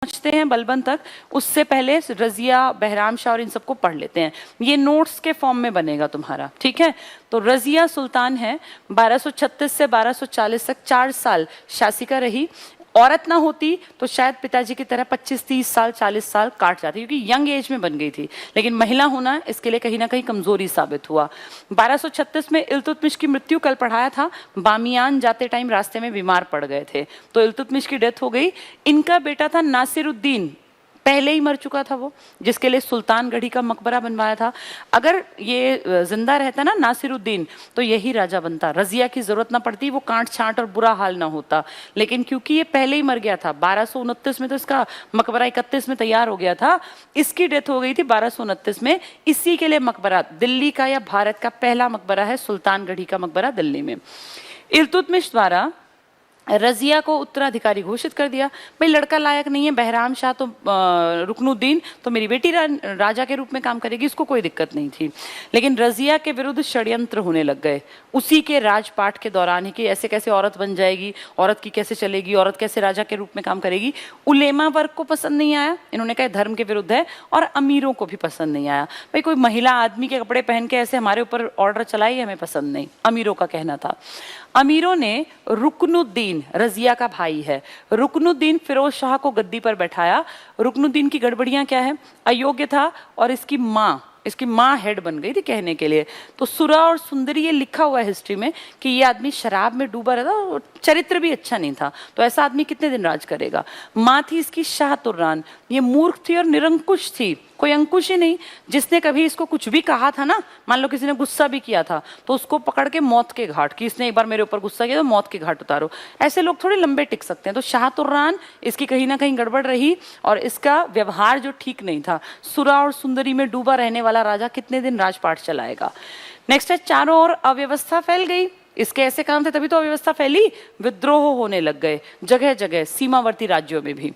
पहुंचते हैं बलबन तक, उससे पहले रजिया, बहराम शाह और इन सबको पढ़ लेते हैं। ये नोट्स के फॉर्म में बनेगा तुम्हारा, ठीक है। तो रजिया सुल्तान है, 1236 से 1240 तक 4 साल शासिका रही। औरत ना होती तो शायद पिताजी की तरह 25-30 साल 40 साल काट जाती, क्योंकि यंग एज में बन गई थी। लेकिन महिला होना इसके लिए कहीं ना कहीं कमजोरी साबित हुआ। 1236 में इल्तुतमिश की मृत्यु, कल पढ़ाया था, बामियान जाते टाइम रास्ते में बीमार पड़ गए थे तो इल्तुतमिश की डेथ हो गई। इनका बेटा था नासिरुद्दीन, पहले ही मर चुका था वो, जिसके लिए सुल्तानगढ़ी का मकबरा बनवाया था। अगर ये जिंदा रहता ना नासिरुद्दीन तो यही राजा बनता, रजिया की जरूरत ना पड़ती, वो कांट छांट और बुरा हाल ना होता। लेकिन क्योंकि ये पहले ही मर गया था, 1229 में तो इसका मकबरा 31 में तैयार हो गया था, इसकी डेथ हो गई थी 1229 में। इसी के लिए मकबरा दिल्ली का या भारत का पहला मकबरा है सुल्तानगढ़ी का मकबरा दिल्ली में। इल्तुतमिश द्वारा रजिया को उत्तराधिकारी घोषित कर दिया। भाई लड़का लायक नहीं है, बहराम शाह तो रुकनुद्दीन तो मेरी बेटी राजा के रूप में काम करेगी, इसको कोई दिक्कत नहीं थी। लेकिन रजिया के विरुद्ध षड्यंत्र होने लग गए उसी के राजपाट के दौरान ही, कि ऐसे कैसे औरत बन जाएगी, औरत की कैसे चलेगी, औरत कैसे राजा के रूप में काम करेगी। उलेमा वर्ग को पसंद नहीं आया, इन्होंने कहा धर्म के विरुद्ध है, और अमीरों को भी पसंद नहीं आया। भाई कोई महिला आदमी के कपड़े पहन के ऐसे हमारे ऊपर ऑर्डर चलाई, हमें पसंद नहीं, अमीरों का कहना था। अमीरों ने रुकनुद्दीन, रजिया का भाई है, रुकनुद्दीन फिरोज शाह को गद्दी पर बैठाया। रुकनुद्दीन की गड़बड़ियां क्या है, अयोग्य था और इसकी माँ हेड बन गई थी कहने के लिए। तो सुरा और सुंदरी ये लिखा हुआ है हिस्ट्री में कि ये आदमी शराब में डूबा रहता और चरित्र भी अच्छा नहीं था, तो ऐसा आदमी कितने दिन राज करेगा। माँ थी इसकी शाह तुर्रान, ये मूर्ख थी और निरंकुश थी, कोई अंकुश ही नहीं। जिसने कभी इसको कुछ भी कहा था ना, मान लो किसी ने गुस्सा भी किया था तो उसको पकड़ के मौत के घाट, कि इसने एक बार मेरे ऊपर गुस्सा किया तो मौत के घाट उतारो। ऐसे लोग थोड़े लंबे टिक सकते हैं। तो शाह तुर्रान इसकी कहीं ना कहीं गड़बड़ रही और इसका व्यवहार जो ठीक नहीं था। सुरा और सुंदरी में डूबा रहने वाला राजा कितने दिन राजपाट चलाएगा। नेक्स्ट है, चारों ओर अव्यवस्था फैल गई। इसके ऐसे काम थे तभी तो अव्यवस्था फैली, विद्रोह होने लग गए जगह जगह, सीमावर्ती राज्यों में भी।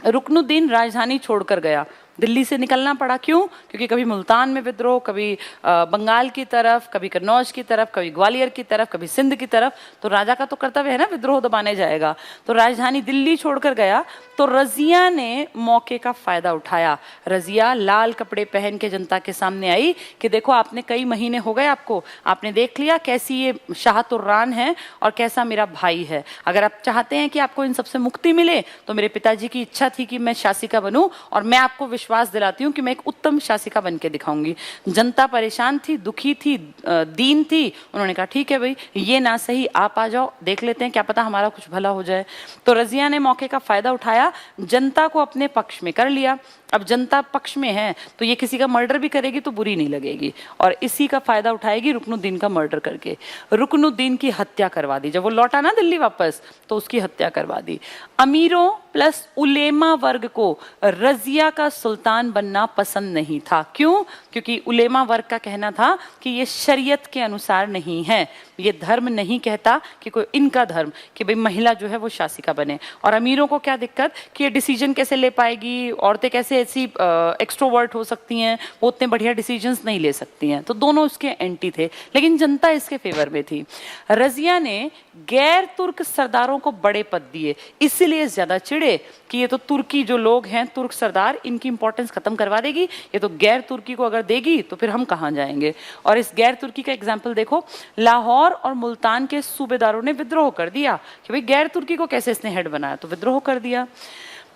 रुकनुद्दीन राजधानी छोड़कर गया, दिल्ली से निकलना पड़ा। क्यों? क्योंकि कभी मुल्तान में विद्रोह, कभी बंगाल की तरफ, कभी कन्नौज की तरफ, कभी ग्वालियर की तरफ, कभी सिंध की तरफ। तो राजा का तो कर्तव्य है ना विद्रोह दबाने जाएगा। तो राजधानी दिल्ली छोड़कर गया। तो रजिया ने मौके का फायदा उठाया। रजिया लाल कपड़े पहन के जनता के सामने आई कि देखो आपने कई महीने हो गए, आपने देख लिया कैसी ये शाह तुर्रान है और कैसा मेरा भाई है। अगर आप चाहते हैं कि आपको इन सबसे मुक्ति मिले तो मेरे पिताजी की इच्छा थी कि मैं शासिका बनूं, और मैं आपको विश्वास दिलाती हूँ कि मैं एक उत्तम शासिका बन के दिखाऊंगी। जनता परेशान थी, दुखी थी, दीन थी। उन्होंने कहा ठीक है भाई, ये ना सही आप आ जाओ, देख लेते हैं, क्या पता हमारा कुछ भला हो जाए। तो रजिया ने मौके का फायदा उठाया, जनता को अपने पक्ष में कर लिया। अब जनता पक्ष में है तो ये किसी का मर्डर भी करेगी तो बुरी नहीं लगेगी, और इसी का फायदा उठाएगी रुकनुद्दीन का मर्डर करके। रुकनुद्दीन की हत्या करवा दी। जब वो लौटा ना दिल्ली वापस तो उसकी हत्या करवा दी। अमीरों प्लस उलेमा वर्ग को रजिया का सुल्तान बनना पसंद नहीं था। क्यों? क्योंकि उलेमा वर्ग का कहना था कि ये शरीयत के अनुसार नहीं है, ये धर्म नहीं कहता कि कोई इनका धर्म कि भाई महिला जो है वो शासिका बने। और अमीरों को क्या दिक्कत कि ये डिसीजन कैसे ले पाएगी, औरतें कैसे ऐसी एक्सट्रोवर्ट हो सकती हैं, वो उतने बढ़िया डिसीजंस नहीं ले सकती हैं। तो दोनों इसके एंटी थे, लेकिन जनता इसके फेवर में थी। रजिया ने गैर तुर्क सरदारों को बड़े पद दिए, इसलिए ज्यादा चिड़े कि ये तो तुर्की जो लोग हैं, तुर्क सरदार, इनकी इंपॉर्टेंस खत्म करवा देगी, ये तो गैर तुर्की को अगर देगी तो फिर हम कहाँ जाएंगे। और इस गैर तुर्की का एग्जाम्पल देखो, लाहौर और मुल्तान के सूबेदारों ने विद्रोह कर दिया कि भाई गैर तुर्की को कैसे इसने हेड बनाया, तो विद्रोह कर दिया।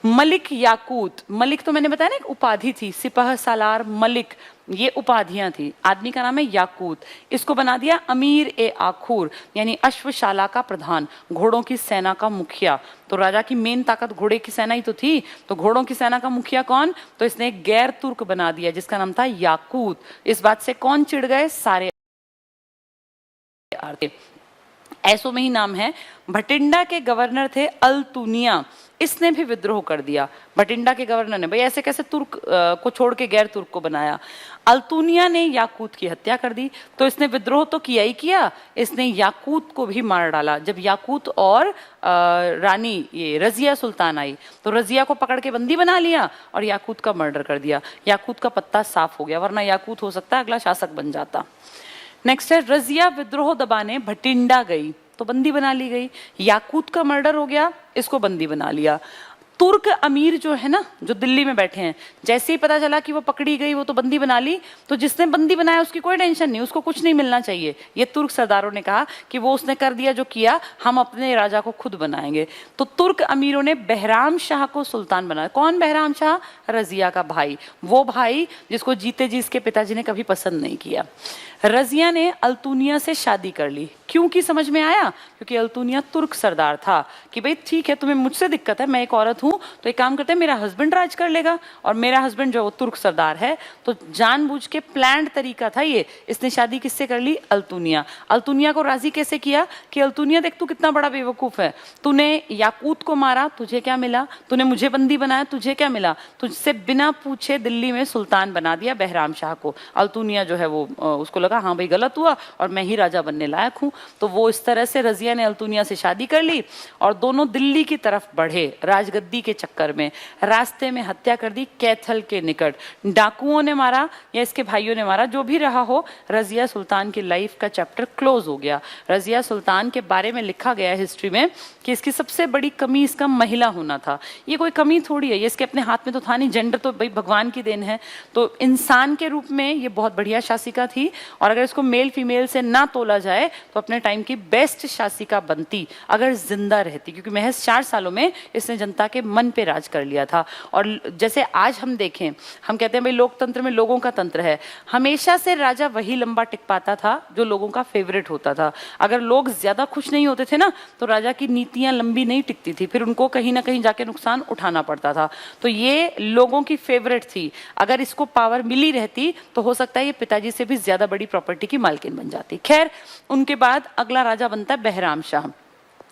मलिक याकूत, मलिक तो मैंने बताया ना एक उपाधि थी, सिपह सालार मलिक, ये उपाधियां थी। आदमी का नाम है याकूत, इसको बना दिया अमीर ए आखूर, यानी अश्वशाला का प्रधान, घोड़ों की सेना का मुखिया। तो राजा की मेन ताकत घोड़े की सेना ही तो थी, तो घोड़ों की सेना का मुखिया कौन? तो इसने एक गैर तुर्क बना दिया जिसका नाम था याकूत। इस बात से कौन चिढ़ गए? सारे ऐसो में ही नाम है। भटिंडा के गवर्नर थे अल्तुनिया, इसने भी विद्रोह कर दिया। भटिंडा के गवर्नर ने, भाई ऐसे कैसे तुर्क को छोड़ के गैर तुर्क को बनाया। अल्तुनिया ने याकूत की हत्या कर दी, तो इसने विद्रोह तो किया ही किया, इसने याकूत को भी मार डाला। जब याकूत और रानी ये रजिया सुल्तान आई तो रजिया को पकड़ के बंदी बना लिया और याकूत का मर्डर कर दिया। याकूत का पत्ता साफ हो गया, वरना याकूत हो सकता है अगला शासक बन जाता। नेक्स्ट है, रजिया विद्रोह दबाने भटिंडा गई तो बंदी बना ली गई। याकूत का मर्डर हो गया, इसको बंदी बना लिया। तुर्क अमीर जो है ना, जो दिल्ली में बैठे हैं, जैसे ही पता चला कि वो पकड़ी गई, वो तो बंदी बना ली, तो जिसने बंदी बनाया उसकी कोई टेंशन नहीं, उसको कुछ नहीं मिलना चाहिए। ये तुर्क सरदारों ने कहा कि वो उसने कर दिया जो किया, हम अपने राजा को खुद बनाएंगे। तो तुर्क अमीरों ने बहराम शाह को सुल्तान बनाया। कौन बहराम शाह? रजिया का भाई, वो भाई जिसको जीते जी इसके पिताजी ने कभी पसंद नहीं किया। रजिया ने अल्तुनिया से शादी कर ली। क्यों की समझ में आया? क्योंकि अल्तुनिया तुर्क सरदार था कि भाई ठीक है, तुम्हें मुझसे दिक्कत है, मैं एक औरत हूं, तो एक काम करते हैं, मेरा हस्बैंड राज कर लेगा, और मेरा हस्बैंड जो वो तुर्क सरदार है। तो जानबूझ के प्लान्ड तरीका था ये। इसने शादी किससे कर ली? अल्तुनिया। अल्तुनिया को राजी कैसे किया कि अल्तुनिया देख, तू कितना बड़ा बेवकूफ है, तूने याकूत को मारा, तुझे क्या मिला? तूने मुझे बंदी बनाया, तुझे क्या मिला? तुझसे बिना पूछे दिल्ली में सुल्तान बना दिया बहराम शाह को। अल्तुनिया जो है वो उसको लगा हाँ भाई गलत हुआ और मैं ही राजा बनने लायक हूं। तो वो इस तरह से रजिया ने अल्तुनिया से शादी कर ली और दोनों दिल्ली की तरफ बढ़े राजगद्दी के चक्कर में। रास्ते में हत्या कर दी कैथल के निकट, डाकुओं ने मारा या इसके भाइयों ने मारा, जो भी रहा हो, रजिया सुल्तान की लाइफ का चैप्टर क्लोज हो गया। रजिया सुल्तान के बारे में लिखा गया हिस्ट्री में कि इसकी सबसे बड़ी कमी इसका महिला होना था। ये कोई कमी थोड़ी है, ये इसके अपने हाथ में तो था नहीं, जेंडर तो भाई भगवान की देन है। तो इंसान के रूप में ये बहुत बढ़िया शासिका थी, और अगर इसको मेल फीमेल से ना तोला जाए तो अपने टाइम की बेस्ट शासिका बनती अगर जिंदा रहती, क्योंकि महज 4 सालों में इसने जनता के मन पे राज कर लिया था। और जैसे आज हम देखें, हम कहते हैं भाई लोकतंत्र में लोगों का तंत्र है, हमेशा से राजा वही लंबा टिक पाता था जो लोगों का फेवरेट होता था। अगर लोग ज्यादा खुश नहीं होते थे ना, तो राजा की नीतियां लंबी नहीं टिकती थी, फिर उनको कहीं ना कहीं जाके नुकसान उठाना पड़ता था। तो ये लोगों की फेवरेट थी। अगर इसको पावर मिली रहती तो हो सकता है ये पिताजी से भी ज्यादा बड़ी प्रॉपर्टी की मालकिन बन जाती। खैर, उनके बाद अगला राजा बनता है बहराम शाह।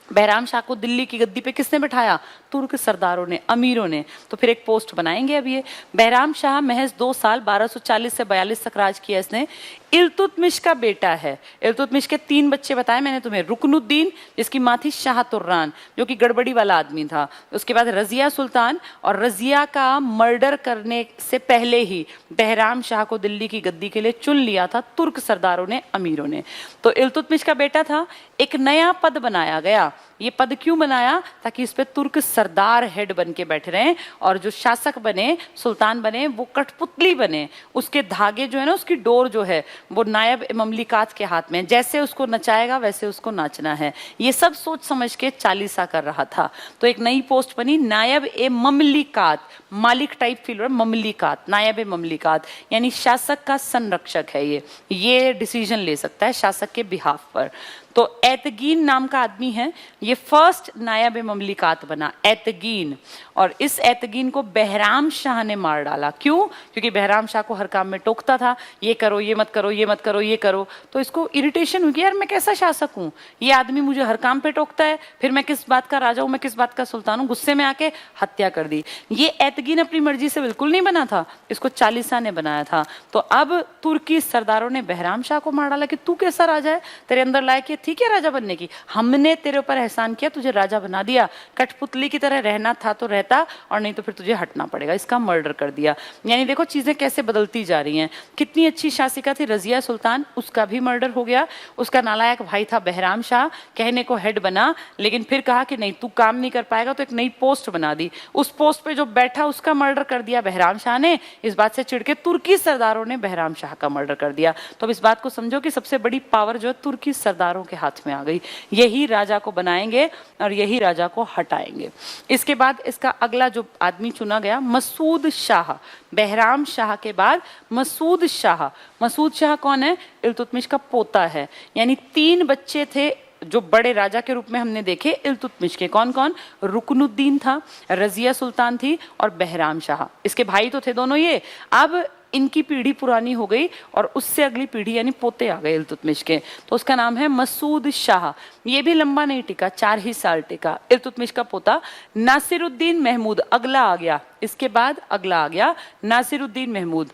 बहराम शाह को दिल्ली की गद्दी पे किसने बिठाया? तुर्क सरदारों ने, अमीरों ने। तो फिर एक पोस्ट बनाएंगे अब ये। बहराम शाह महज 2 साल 1240 से 42 तक राज किया इसने। इल्तुतमिश का बेटा है। इल्तुतमिश के 3 बच्चे बताए मैंने तुम्हें। रुकनुद्दीन, जिसकी माँ थी शाह तुर्रान, जो कि गड़बड़ी वाला आदमी था। उसके बाद रजिया सुल्तान, और रजिया का मर्डर करने से पहले ही बहराम शाह को दिल्ली की गद्दी के लिए चुन लिया था तुर्क सरदारों ने, अमीरों ने। तो इल्तुतमिश का बेटा था। एक नया पद बनाया गया। ये पद क्यों बनाया? ताकि इस पे तुर्क सरदार हेड बन के बैठे रहे, और जो शासक बने, सुल्तान बने, वो कठपुतली बने। उसके धागे जो है ना, उसकी डोर जो है, वो नायब ए ममलिकात के हाथ में। जैसे उसको नचाएगा वैसे उसको नाचना है। ये सब सोच समझ के चालीसा कर रहा था। तो एक नई पोस्ट बनी, नायब ए ममलिकात। मालिक टाइप फील हो रहा है, ममलिकात, नायब ए ममलिकात, यानी शासक का संरक्षक है। ये डिसीजन ले सकता है शासक के बिहाफ पर। तो एतगीन नाम का आदमी है, ये फर्स्ट नायब ए ममलिकात बना, एतगीन। और इस एतगीन को बहराम शाह ने मार डाला। क्यों? क्योंकि बहराम शाह को हर काम में टोकता था, ये करो, ये मत करो, ये मत करो, ये करो। तो इसको इरिटेशन हुई कि यार मैं कैसा शासक हूँ, ये आदमी मुझे हर काम पे टोकता है, फिर मैं किस बात का राजा हूँ, मैं किस बात का सुल्तान हूँ। गुस्से में आके हत्या कर दी। ये एतगीन अपनी मर्जी से बिल्कुल नहीं बना था, इसको चालीसा ने बनाया था। तो अब तुर्की सरदारों ने बहराम शाह को मार डाला कि तू कैसा राजा है, तेरे अंदर लायक ठीक है राजा बनने की, हमने तेरे ऊपर एहसान किया, तुझे राजा बना दिया, कठपुतली की तरह रहना था तो रहता, और नहीं तो फिर तुझे हटना पड़ेगा। इसका मर्डर कर दिया। यानी देखो चीजें कैसे बदलती जा रही हैं। कितनी अच्छी शासिका थी रजिया सुल्तान, उसका भी मर्डर हो गया। उसका नालायक भाई था बहराम शाह, कहने को हेड बना, लेकिन फिर कहा कि नहीं तू काम नहीं कर पाएगा, तो एक नई पोस्ट बना दी। उस पोस्ट पे जो बैठा उसका मर्डर कर दिया बहराम शाह ने। इस बात से चिढ़ के तुर्की सरदारों ने बहराम शाह का मर्डर कर दिया। तो अब इस बात को समझो कि सबसे बड़ी पावर जो है तुर्की सरदारों के हाथ में आ गई। यही राजा को बनाएंगे और यही राजा को हटाएंगे। इसके बाद इसका अगला जो आदमी चुना गया, मसूद शाह। बहराम शाह के बाद मसूद शाह। मसूद शाह कौन है? इल्तुतमिश का पोता है। यानी 3 बच्चे थे जो बड़े राजा के रूप में हमने देखे इल्तुतमिश के। कौन कौन? रुकनुद्दीन था, रजिया सुल्तान थी, और बहराम शाह। इसके भाई तो थे दोनों ये। अब इनकी पीढ़ी पुरानी हो गई और उससे अगली पीढ़ी यानी पोते आ गए इल्तुतमिश के। तो उसका नाम है मसूद शाह। ये भी लंबा नहीं टिका, 4 ही साल टिका। इल्तुतमिश का पोता नासिरुद्दीन महमूद अगला आ गया। इसके बाद अगला आ गया नासिरुद्दीन महमूद।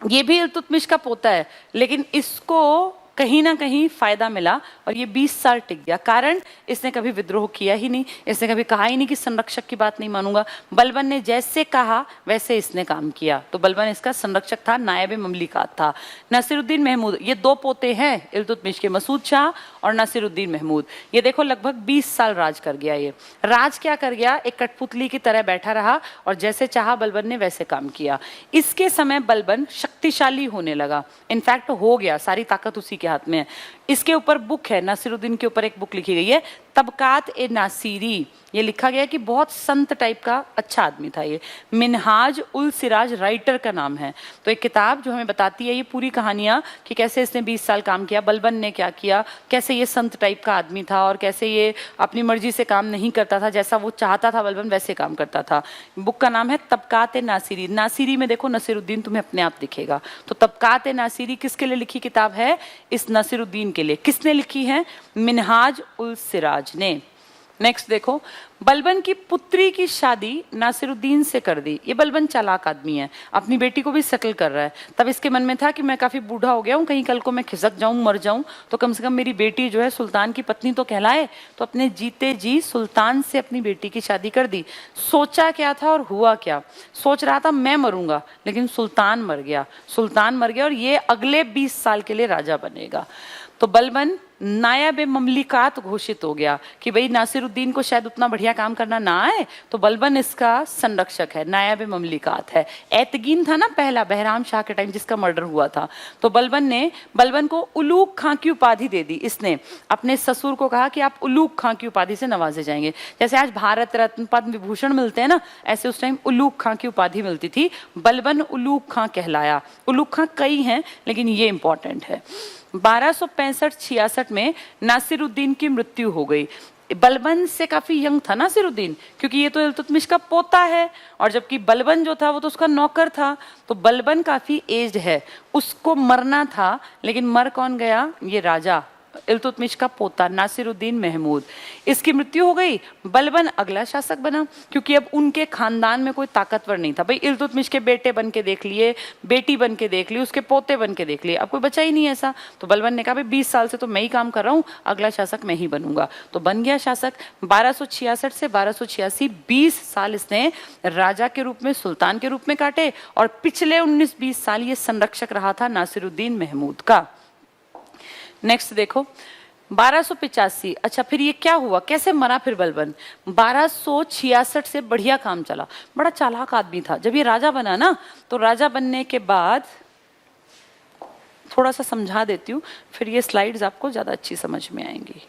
ये भी इल्तुतमिश का पोता है, लेकिन इसको कहीं ना कहीं फायदा मिला और ये 20 साल टिक गया। कारण इसने कभी विद्रोह किया ही नहीं, इसने कभी कहा ही नहीं कि संरक्षक की बात नहीं मानूंगा। बलबन ने जैसे कहा वैसे इसने काम किया, तो बलबन इसका संरक्षक था, नायब ममलिकात था। नासिरुद्दीन महमूद, ये दो पोते हैं इल्तुतमिश के, मसूद शाह और नासिरुद्दीन महमूद। ये देखो लगभग 20 साल राज कर गया। ये राज क्या कर गया, एक कठपुतली की तरह बैठा रहा और जैसे चाहा बलबन ने वैसे काम किया। इसके समय बलबन शक्तिशाली होने लगा, इनफैक्ट हो गया, सारी ताकत उसी के हाथ में है। इसके ऊपर बुक है, नासिरुद्दीन के ऊपर एक बुक लिखी गई है, तबकात ए नासिरी। ये लिखा गया कि बहुत संत टाइप का अच्छा आदमी था ये। मिनहाज उल सिराज राइटर का नाम है। तो एक किताब जो हमें बताती है ये पूरी कहानियां कि कैसे इसने 20 साल काम किया, बलबन ने क्या किया, कैसे ये संत टाइप का आदमी था और कैसे ये अपनी मर्जी से काम नहीं करता था, जैसा वो चाहता था बलबन वैसे काम करता था। बुक का नाम है तबकात ए नासिरी। नासिरी में देखो नसीरुद्दीन तुम्हें अपने आप दिखेगा। तो तबकात ए नासिरी किसके लिए लिखी किताब है, इस नसीरुद्दीन के लिए। किसने लिखी है, मिनहाज उल सिराज ने। नेक्स्ट देखो, बलबन की पुत्री की शादी नासिरुद्दीन से कर दी। ये बलबन चालाक आदमी है, अपनी बेटी को भी सेटल कर रहा है। तब इसके मन में था कि मैं काफी बूढ़ा हो गया हूँ, कहीं कल को मैं खिसक जाऊं, मर जाऊं, तो कम से कम मेरी बेटी जो है सुल्तान की पत्नी तो कहलाए। तो अपने जीते जी सुल्तान से अपनी बेटी की शादी कर दी। सोचा क्या था और हुआ क्या, सोच रहा था मैं मरूंगा, लेकिन सुल्तान मर गया। सुल्तान मर गया और ये अगले 20 साल के लिए राजा बनेगा। तो बलबन नायब ममलिकात घोषित हो गया कि भाई नासिरुद्दीन को शायद उतना बढ़िया काम करना ना आए, तो बलबन इसका संरक्षक है, नायब ममलिकात है। एतगीन था ना पहला, बहराम शाह के टाइम जिसका मर्डर हुआ था। तो बलबन को उलूग खां की उपाधि दे दी। इसने अपने ससुर को कहा कि आप उलूग खां की उपाधि से नवाजे जाएंगे। जैसे आज भारत रत्न, पद्म विभूषण मिलते हैं ना, ऐसे उस टाइम उलूग खां की उपाधि मिलती थी। बलबन उलूग खां कहलाया। उलूग खां कई हैं लेकिन ये इंपॉर्टेंट है। 1265-66 में नासिरुद्दीन की मृत्यु हो गई। बलबन से काफी यंग था नासिरुद्दीन, क्योंकि ये तो इल्तुतमिश का पोता है, और जबकि बलबन जो था वो तो उसका नौकर था। तो बलबन काफी एज्ड है, उसको मरना था, लेकिन मर कौन गया, ये राजा इल्तुतमिश का पोता नासिरुद्दीन महमूद। इसकी मृत्यु हो गई। बलबन अगला शासक बना, क्योंकि अब उनके खानदान में कोई ताकतवर नहीं था। भाई इल्तुतमिश के बेटे बन के देख लिए, बेटी बन के देख ली, उसके पोते बन के देख लिए, अब कोई बचा ही नहीं ऐसा। तो बलबन ने कहा भाई 20 साल से तो मैं ही काम कर रहा हूँ, अगला शासक मैं ही बनूंगा। तो बन गया शासक। 1266 से 1286 20 साल इसने राजा के रूप में, सुल्तान के रूप में काटे, और पिछले 19-20 साल ये संरक्षक रहा था नासिरुद्दीन महमूद का। नेक्स्ट देखो 1285। अच्छा फिर ये क्या हुआ, कैसे मरा फिर बलबन। 1266 से बढ़िया काम चला, बड़ा चालाक आदमी था। जब ये राजा बना ना, तो राजा बनने के बाद थोड़ा सा समझा देती हूँ, फिर ये स्लाइड्स आपको ज्यादा अच्छी समझ में आएंगी।